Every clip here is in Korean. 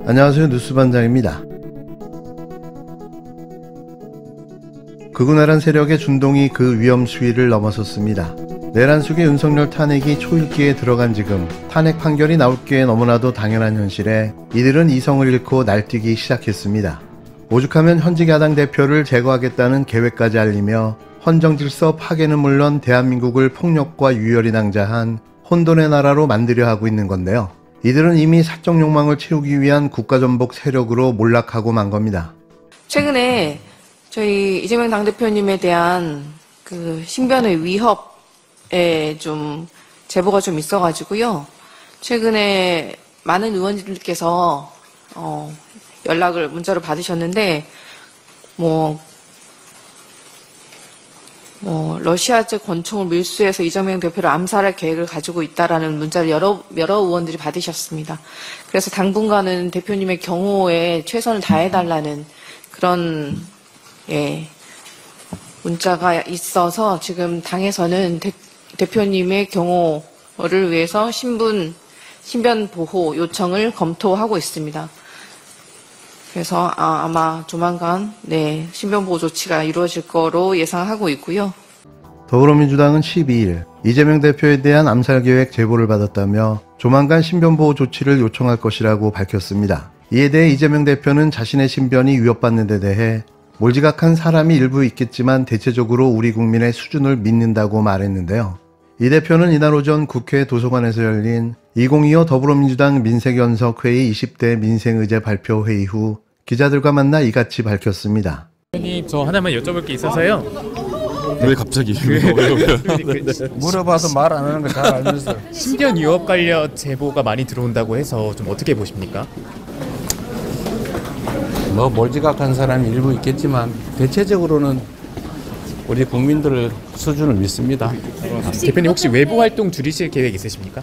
안녕하세요, 뉴스반장입니다. 극우내란 세력의 준동이 그 위험 수위를 넘어섰습니다. 내란 속의 윤석열 탄핵이 초읽기에 들어간 지금 탄핵 판결이 나올 게 너무나도 당연한 현실에 이들은 이성을 잃고 날뛰기 시작했습니다. 오죽하면 현직 야당 대표를 제거하겠다는 계획까지 알리며 헌정질서 파괴는 물론 대한민국을 폭력과 유혈이 낭자한 혼돈의 나라로 만들려 하고 있는 건데요. 이들은 이미 사적 욕망을 채우기 위한 국가전복 세력으로 몰락하고 만 겁니다. 최근에 저희 이재명 당대표님에 대한 그 신변의 위협에 좀 제보가 좀 있어가지고요. 최근에 많은 의원님들께서 연락을 문자로 받으셨는데 러시아제 권총을 밀수해서 이재명 대표를 암살할 계획을 가지고 있다라는 문자를 여러 의원들이 받으셨습니다. 그래서 당분간은 대표님의 경호에 최선을 다해달라는 그런 문자가 있어서 지금 당에서는 대표님의 경호를 위해서 신변 보호 요청을 검토하고 있습니다. 그래서 아마 조만간 신변 보호 조치가 이루어질 거로 예상하고 있고요. 더불어민주당은 12일 이재명 대표에 대한 암살 계획 제보를 받았다며 조만간 신변 보호 조치를 요청할 것이라고 밝혔습니다. 이에 대해 이재명 대표는 자신의 신변이 위협받는 데 대해 몰지각한 사람이 일부 있겠지만 대체적으로 우리 국민의 수준을 믿는다고 말했는데요. 이 대표는 이날 오전 국회 도서관에서 열린 2025 더불어민주당 민생연석회의 20대 민생의제 발표 회의 후 기자들과 만나 이같이 밝혔습니다. 의원님, 저 하나만 여쭤볼 게 있어서요. 왜 갑자기? 물어봐도 말 안 하는 거 잘 알면서. 신변 위협 관련 제보가 많이 들어온다고 해서 좀 어떻게 보십니까? 몰지각한 사람이 일부 있겠지만 대체적으로는 우리 국민들 수준을 믿습니다. 대표님 혹시 외부 활동 줄이실 계획 있으십니까?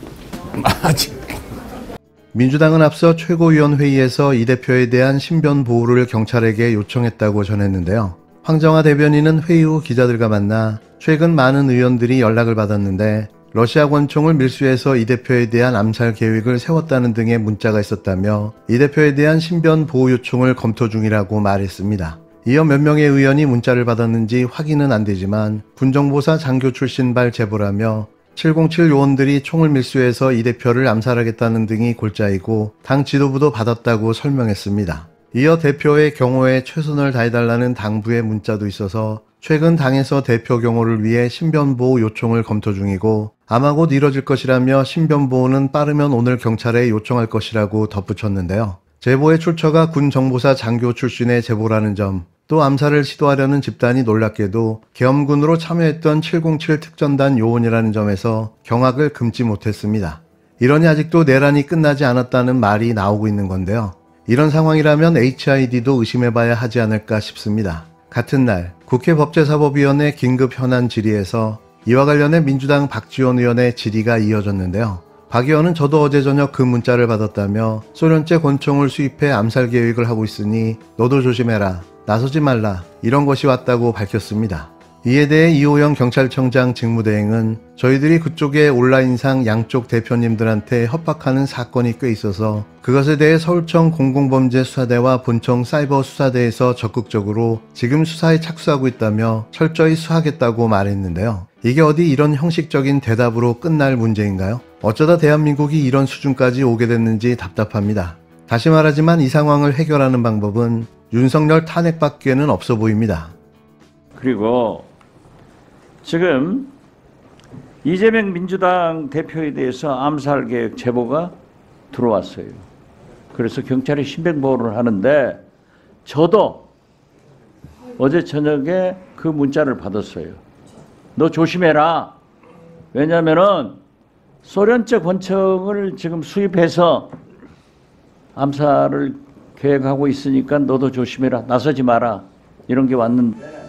민주당은 앞서 최고위원회의에서 이 대표에 대한 신변 보호를 경찰에게 요청했다고 전했는데요. 황정화 대변인은 회의 후 기자들과 만나 최근 많은 의원들이 연락을 받았는데 러시아 권총을 밀수해서 이 대표에 대한 암살 계획을 세웠다는 등의 문자가 있었다며 이 대표에 대한 신변 보호 요청을 검토 중이라고 말했습니다. 이어 몇 명의 의원이 문자를 받았는지 확인은 안 되지만 군정보사 장교 출신발 제보라며 707 요원들이 총을 밀수해서 이 대표를 암살하겠다는 등이 골자이고 당 지도부도 받았다고 설명했습니다. 이어 대표의 경호에 최선을 다해달라는 당부의 문자도 있어서 최근 당에서 대표 경호를 위해 신변보호 요청을 검토 중이고 아마 곧 이뤄질 것이라며 신변보호는 빠르면 오늘 경찰에 요청할 것이라고 덧붙였는데요. 제보의 출처가 군정보사 장교 출신의 제보라는 점, 또 암살을 시도하려는 집단이 놀랍게도 계엄군으로 참여했던 707 특전단 요원이라는 점에서 경악을 금치 못했습니다. 이러니 아직도 내란이 끝나지 않았다는 말이 나오고 있는 건데요. 이런 상황이라면 HID도 의심해봐야 하지 않을까 싶습니다. 같은 날 국회 법제사법위원회 긴급 현안 질의에서 이와 관련해 민주당 박지원 의원의 질의가 이어졌는데요. 박 의원은 저도 어제 저녁 그 문자를 받았다며 소련제 권총을 수입해 암살 계획을 하고 있으니 너도 조심해라, 나서지 말라, 이런 것이 왔다고 밝혔습니다. 이에 대해 이호영 경찰청장 직무대행은 저희들이 그쪽에 온라인상 양쪽 대표님들한테 협박하는 사건이 꽤 있어서 그것에 대해 서울청 공공범죄수사대와 본청 사이버수사대에서 적극적으로 지금 수사에 착수하고 있다며 철저히 수사하겠다고 말했는데요. 이게 어디 이런 형식적인 대답으로 끝날 문제인가요? 어쩌다 대한민국이 이런 수준까지 오게 됐는지 답답합니다. 다시 말하지만 이 상황을 해결하는 방법은 윤석열 탄핵밖에는 없어 보입니다. 그리고 지금 이재명 민주당 대표에 대해서 암살 계획 제보가 들어왔어요. 그래서 경찰이 신변보호를 하는데 저도 어제 저녁에 그 문자를 받았어요. 너 조심해라. 왜냐면은 소련제 권총을 지금 수입해서 암살을 계획하고 있으니까 너도 조심해라. 나서지 마라. 이런 게 왔는데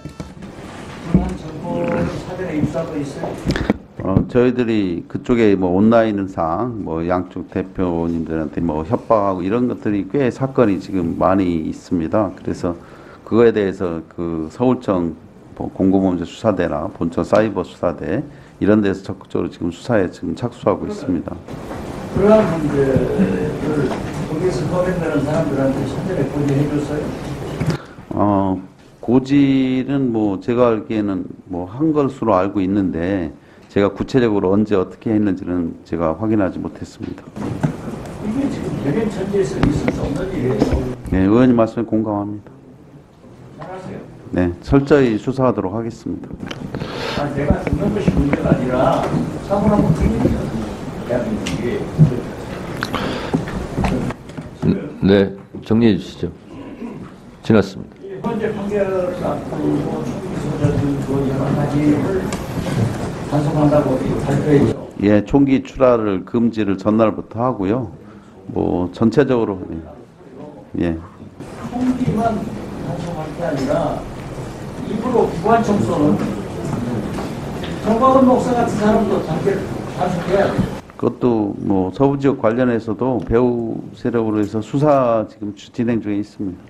저희들이 그쪽에 온라인상 양쪽 대표님들한테 협박하고 이런 것들이 꽤 사건이 지금 많이 있습니다. 그래서 그거에 대해서 그 서울청 공공범죄수사대나 본청 사이버수사대 이런 데서 적극적으로 지금 수사에 지금 착수하고 있습니다. 그러한 문제를 거기에서 거론되는 사람들한테 사전에 고지해 줬어요? 고지는 뭐 제가 알기에는 뭐 한 것으로 알고 있는데 제가 구체적으로 언제 어떻게 했는지는 제가 확인하지 못했습니다. 이게 지금 대변 천지에서 있을 수 없는 일이에요. 네, 의원님 말씀에 공감합니다. 잘하세요. 네, 철저히 수사하도록 하겠습니다. 내가 듣는 것이 문제가 아니라 사고나고 틀립니다. 대한민국이. 네, 정리해 주시죠. 지났습니다. 현재 판결을 앞두고 총기소자들 그 여러 가지를 단속한다고 발표했죠. 예, 총기 출하를 금지를 전날부터 하고요. 뭐 전체적으로 예. 총기만 단속할 게 아니라 일부러 기관 청소는 정광훈 목사 같은 사람도 단속해야 돼요. 그것도 뭐 서부 지역 관련해서도 배후 세력으로 해서 수사 지금 진행 중에 있습니다.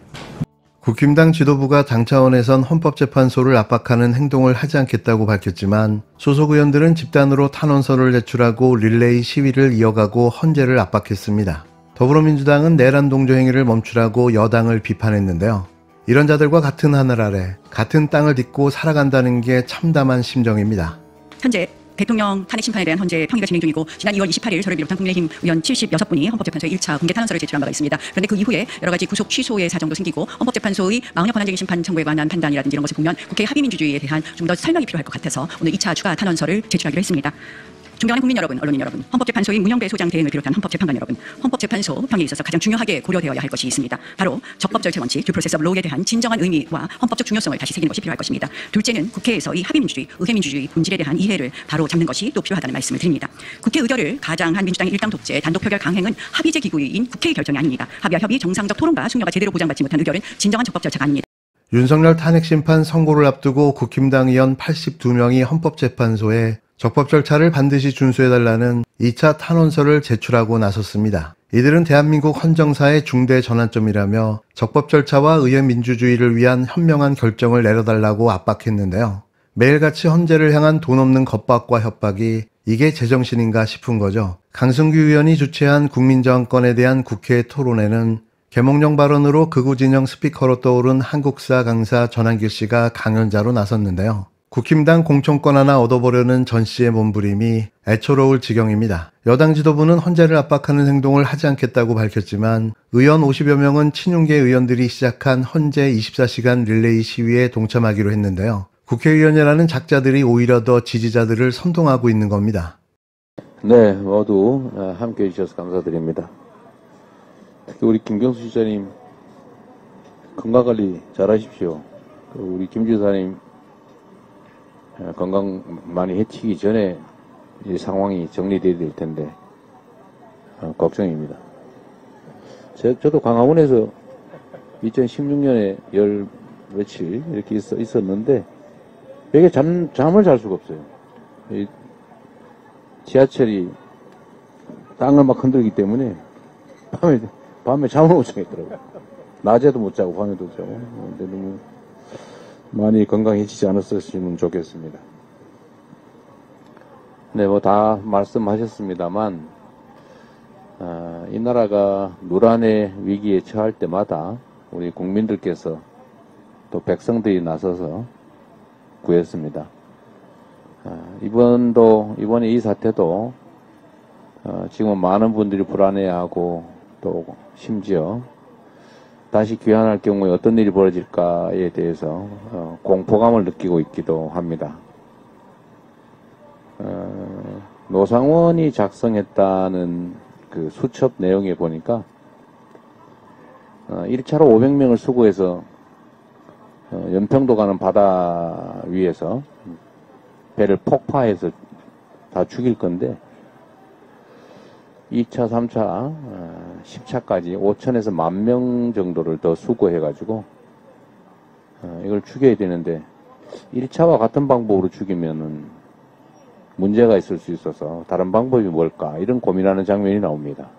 국힘당 지도부가 당 차원에선 헌법재판소를 압박하는 행동을 하지 않겠다고 밝혔지만 소속 의원들은 집단으로 탄원서를 제출하고 릴레이 시위를 이어가고 헌재를 압박했습니다. 더불어민주당은 내란 동조 행위를 멈추라고 여당을 비판했는데요. 이런 자들과 같은 하늘 아래 같은 땅을 딛고 살아간다는 게 참담한 심정입니다. 현재 대통령 탄핵 심판에 대한 헌재 평의가 진행 중이고 지난 2월 28일 저를 비롯한 국민의힘 의원 76분이 헌법재판소에 1차 공개 탄원서를 제출한 바가 있습니다. 그런데 그 이후에 여러 가지 구속 취소의 사정도 생기고 헌법재판소의 망언력 권한쟁의 심판 청구에 관한 판단이라든지 이런 것을 보면 국회 합의민주주의에 대한 좀 더 설명이 필요할 것 같아서 오늘 2차 추가 탄원서를 제출하기로 했습니다. 존경하는 국민 여러분, 언론인 여러분, 헌법재판소의 문영배 소장 대행을 비롯한 헌법재판관 여러분, 헌법재판소 평에 있어서 가장 중요하게 고려되어야 할 것이 있습니다. 바로 적법 절차 원칙, 듀 프로세스 오브 로우에 대한 진정한 의미와 헌법적 중요성을 다시 새기는 것이 필요할 것입니다. 둘째는 국회에서 이 합의민주주의, 의회민주주의 본질에 대한 이해를 바로 잡는 것이 또 필요하다는 말씀을 드립니다. 국회 의결을 가장한 민주당의 일당 독재, 단독 표결 강행은 합의제 기구인 국회의 결정이 아닙니다. 합의와 협의, 정상적 토론과 숙려가 제대로 보장받지 못한 의결은 진정한 적법 절차가 아닙니다. 윤석열 탄핵심판 선고를 앞두고 국힘당 의원 82명이 헌법재판소에 적법 절차를 반드시 준수해달라는 2차 탄원서를 제출하고 나섰습니다. 이들은 대한민국 헌정사의 중대 전환점이라며 적법 절차와 의회 민주주의를 위한 현명한 결정을 내려달라고 압박했는데요. 매일같이 헌재를 향한 돈 없는 겁박과 협박이 이게 제정신인가 싶은 거죠. 강승규 의원이 주최한 국민저항권에 대한 국회 토론회는 계몽령 발언으로 극우 진영 스피커로 떠오른 한국사 강사 전한길 씨가 강연자로 나섰는데요. 국힘당 공천권 하나 얻어보려는 전 씨의 몸부림이 애처로울 지경입니다. 여당 지도부는 헌재를 압박하는 행동을 하지 않겠다고 밝혔지만 의원 50여 명은 친윤계 의원들이 시작한 헌재 24시간 릴레이 시위에 동참하기로 했는데요. 국회의원이라는 작자들이 오히려 더 지지자들을 선동하고 있는 겁니다. 네, 모두 함께해 주셔서 감사드립니다. 특히 우리 김경수 지사님 건강관리 잘하십시오. 우리 김 지사님 건강 많이 해치기 전에 이 상황이 정리돼야 될 텐데 걱정입니다. 저도 강화문에서 2016년에 열 며칠 이렇게 있었는데 베개 잠을 잘 수가 없어요. 이 지하철이 땅을 막 흔들기 때문에 밤에 잠을 못 자겠더라고요. 낮에도 못 자고 밤에도 못 자고. 근데 너무 많이 건강해지지 않았으면 좋겠습니다. 네, 뭐 다 말씀하셨습니다만 이 나라가 노란의 위기에 처할 때마다 우리 국민들께서 또 백성들이 나서서 구했습니다. 이번에 이 사태도 지금 많은 분들이 불안해하고 또 심지어 다시 귀환할 경우에 어떤 일이 벌어질까에 대해서 공포감을 느끼고 있기도 합니다. 노상원이 작성했다는 그 수첩 내용에 보니까 1차로 500명을 수거해서 연평도 가는 바다 위에서 배를 폭파해서 다 죽일 건데 2차, 3차, 10차까지 5천에서 10,000명 정도를 더 수거해가지고 이걸 죽여야 되는데 1차와 같은 방법으로 죽이면은 문제가 있을 수 있어서 다른 방법이 뭘까 이런 고민하는 장면이 나옵니다.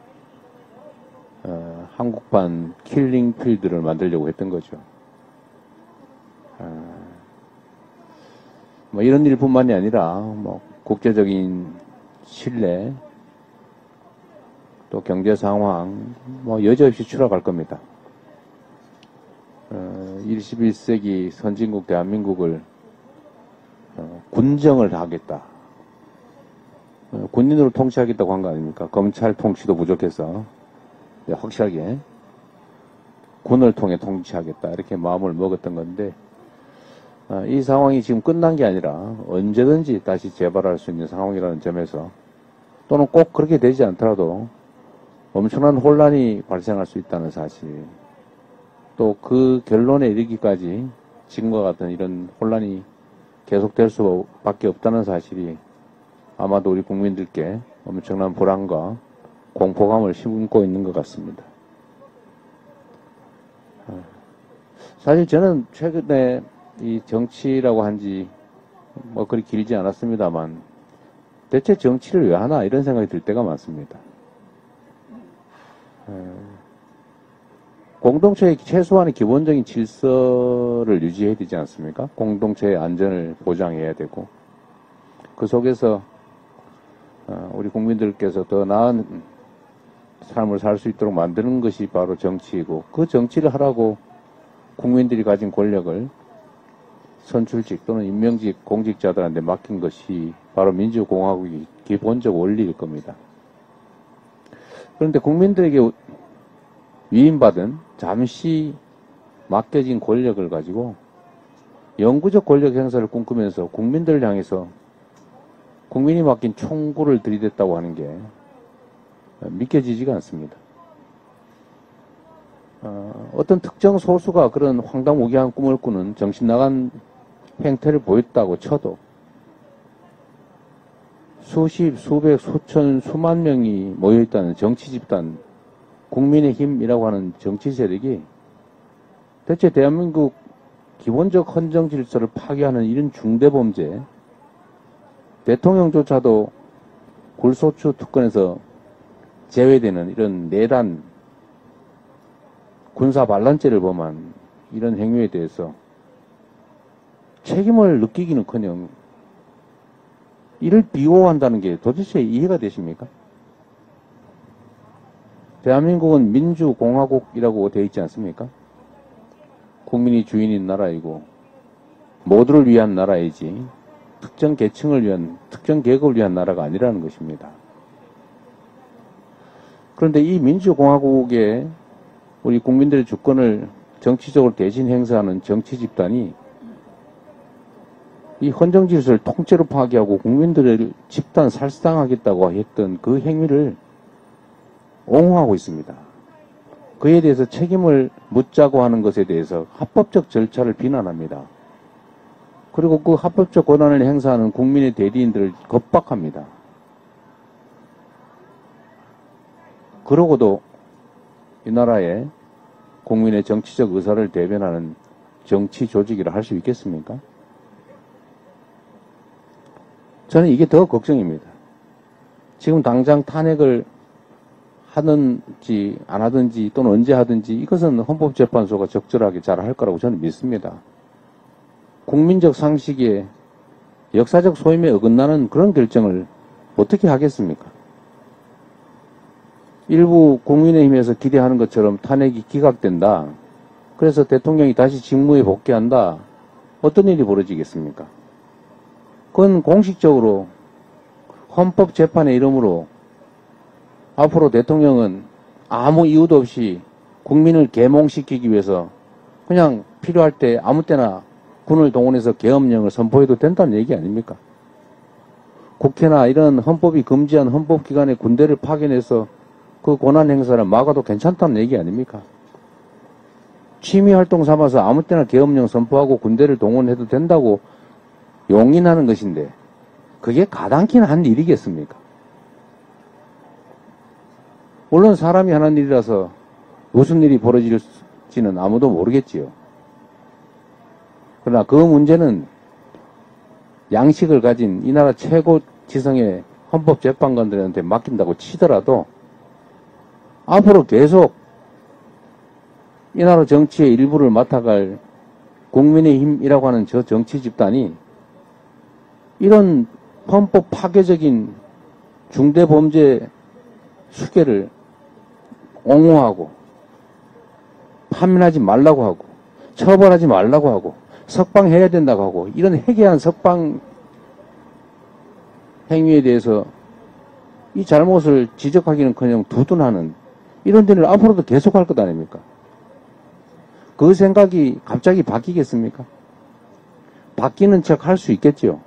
한국판 킬링 필드를 만들려고 했던 거죠. 뭐 이런 일뿐만이 아니라 뭐 국제적인 신뢰, 또 경제 상황, 뭐 여지없이 추락할 겁니다. 21세기 선진국 대한민국을 군정을 하겠다. 군인으로 통치하겠다고 한 거 아닙니까? 검찰 통치도 부족해서 확실하게 군을 통해 통치하겠다. 이렇게 마음을 먹었던 건데 이 상황이 지금 끝난 게 아니라 언제든지 다시 재발할 수 있는 상황이라는 점에서 또는 꼭 그렇게 되지 않더라도 엄청난 혼란이 발생할 수 있다는 사실, 또 그 결론에 이르기까지 지금과 같은 이런 혼란이 계속될 수밖에 없다는 사실이 아마도 우리 국민들께 엄청난 불안과 공포감을 심고 있는 것 같습니다. 사실 저는 최근에 이 정치라고 한지 뭐 그리 길지 않았습니다만 대체 정치를 왜 하나 이런 생각이 들 때가 많습니다. 공동체의 최소한의 기본적인 질서를 유지해야 되지 않습니까? 공동체의 안전을 보장해야 되고 그 속에서 우리 국민들께서 더 나은 삶을 살 수 있도록 만드는 것이 바로 정치이고, 그 정치를 하라고 국민들이 가진 권력을 선출직 또는 임명직 공직자들한테 맡긴 것이 바로 민주공화국의 기본적 원리일 겁니다. 그런데 국민들에게 위임받은 잠시 맡겨진 권력을 가지고 영구적 권력 행사를 꿈꾸면서 국민들을 향해서 국민이 맡긴 총구를 들이댔다고 하는 게 믿겨지지가 않습니다. 어떤 특정 소수가 그런 황당무계한 꿈을 꾸는 정신 나간 행태를 보였다고 쳐도 수십, 수백, 수천, 수만 명이 모여있다는 정치 집단, 국민의힘이라고 하는 정치 세력이 대체 대한민국 기본적 헌정 질서를 파괴하는 이런 중대범죄, 대통령조차도 굴소추 특권에서 제외되는 이런 내란 군사 반란죄를 범한 이런 행위에 대해서 책임을 느끼기는커녕 이를 비호한다는 게 도대체 이해가 되십니까? 대한민국은 민주공화국이라고 되어 있지 않습니까? 국민이 주인인 나라이고 모두를 위한 나라이지 특정 계층을 위한, 특정 계급을 위한 나라가 아니라는 것입니다. 그런데 이 민주공화국에 우리 국민들의 주권을 정치적으로 대신 행사하는 정치 집단이 이 헌정 질서를 통째로 파괴하고 국민들을 집단 살상하겠다고 했던 그 행위를 옹호하고 있습니다. 그에 대해서 책임을 묻자고 하는 것에 대해서 합법적 절차를 비난합니다. 그리고 그 합법적 권한을 행사하는 국민의 대리인들을 겁박합니다. 그러고도 이 나라의 국민의 정치적 의사를 대변하는 정치 조직이라 할 수 있겠습니까? 저는 이게 더 걱정입니다. 지금 당장 탄핵을 하든지 안 하든지 또는 언제 하든지 이것은 헌법재판소가 적절하게 잘 할 거라고 저는 믿습니다. 국민적 상식에 역사적 소임에 어긋나는 그런 결정을 어떻게 하겠습니까? 일부 국민의힘에서 기대하는 것처럼 탄핵이 기각된다. 그래서 대통령이 다시 직무에 복귀한다. 어떤 일이 벌어지겠습니까? 그건 공식적으로 헌법재판의 이름으로 앞으로 대통령은 아무 이유도 없이 국민을 계몽시키기 위해서 그냥 필요할 때 아무 때나 군을 동원해서 계엄령을 선포해도 된다는 얘기 아닙니까? 국회나 이런 헌법이 금지한 헌법기관의 군대를 파견해서 그 권한 행사를 막아도 괜찮다는 얘기 아닙니까? 취미활동 삼아서 아무 때나 계엄령 선포하고 군대를 동원해도 된다고 용인하는 것인데 그게 가당키나 한 일이겠습니까? 물론 사람이 하는 일이라서 무슨 일이 벌어질지는 아무도 모르겠지요. 그러나 그 문제는 양식을 가진 이 나라 최고 지성의 헌법재판관들한테 맡긴다고 치더라도 앞으로 계속 이 나라 정치의 일부를 맡아갈 국민의힘이라고 하는 저 정치 집단이 이런 헌법 파괴적인 중대범죄 수괴를 옹호하고 파면하지 말라고 하고 처벌하지 말라고 하고 석방해야 된다고 하고 이런 해괴한 석방 행위에 대해서 이 잘못을 지적하기는커녕 두둔하는 이런 데를 앞으로도 계속할 것 아닙니까? 그 생각이 갑자기 바뀌겠습니까? 바뀌는 척 할 수 있겠지요.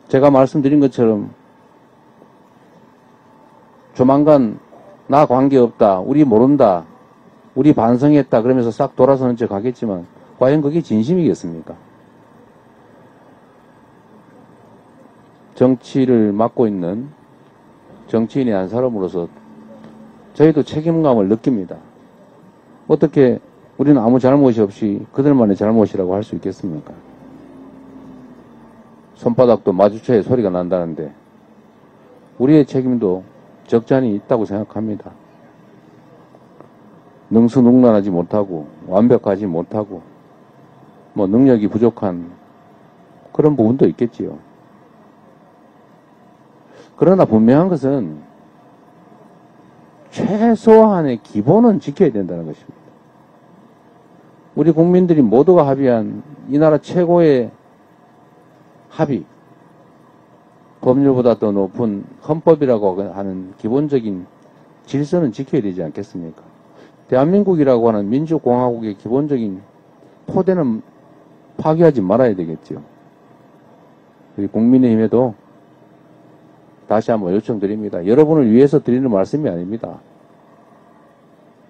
제가 말씀드린 것처럼 조만간 나 관계없다, 우리 모른다, 우리 반성했다 그러면서 싹 돌아서는 척 하겠지만 과연 그게 진심이겠습니까? 정치를 맡고 있는 정치인의 한 사람으로서 저희도 책임감을 느낍니다. 어떻게 우리는 아무 잘못이 없이 그들만의 잘못이라고 할 수 있겠습니까? 손바닥도 마주쳐야 소리가 난다는데 우리의 책임도 적잖이 있다고 생각합니다. 능수능란하지 못하고 완벽하지 못하고 뭐 능력이 부족한 그런 부분도 있겠지요. 그러나 분명한 것은 최소한의 기본은 지켜야 된다는 것입니다. 우리 국민들이 모두가 합의한 이 나라 최고의 합의, 법률보다 더 높은 헌법이라고 하는 기본적인 질서는 지켜야 되지 않겠습니까? 대한민국이라고 하는 민주공화국의 기본적인 토대는 파괴하지 말아야 되겠죠. 우리 국민의힘에도 다시 한번 요청드립니다. 여러분을 위해서 드리는 말씀이 아닙니다.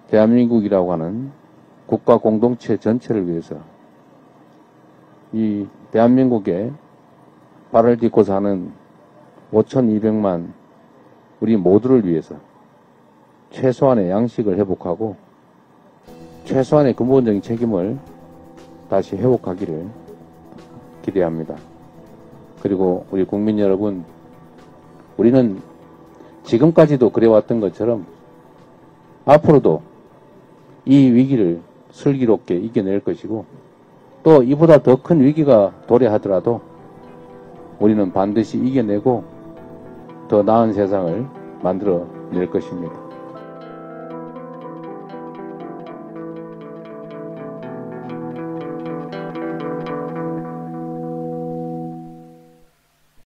대한민국이라고 하는 국가 공동체 전체를 위해서 이 대한민국에 발을 딛고 사는 5,200만 우리 모두를 위해서 최소한의 양식을 회복하고 최소한의 근본적인 책임을 다시 회복하기를 기대합니다. 그리고 우리 국민 여러분, 우리는 지금까지도 그래왔던 것처럼 앞으로도 이 위기를 슬기롭게 이겨낼 것이고 또 이보다 더 큰 위기가 도래하더라도 우리는 반드시 이겨내고 더 나은 세상을 만들어낼 것입니다.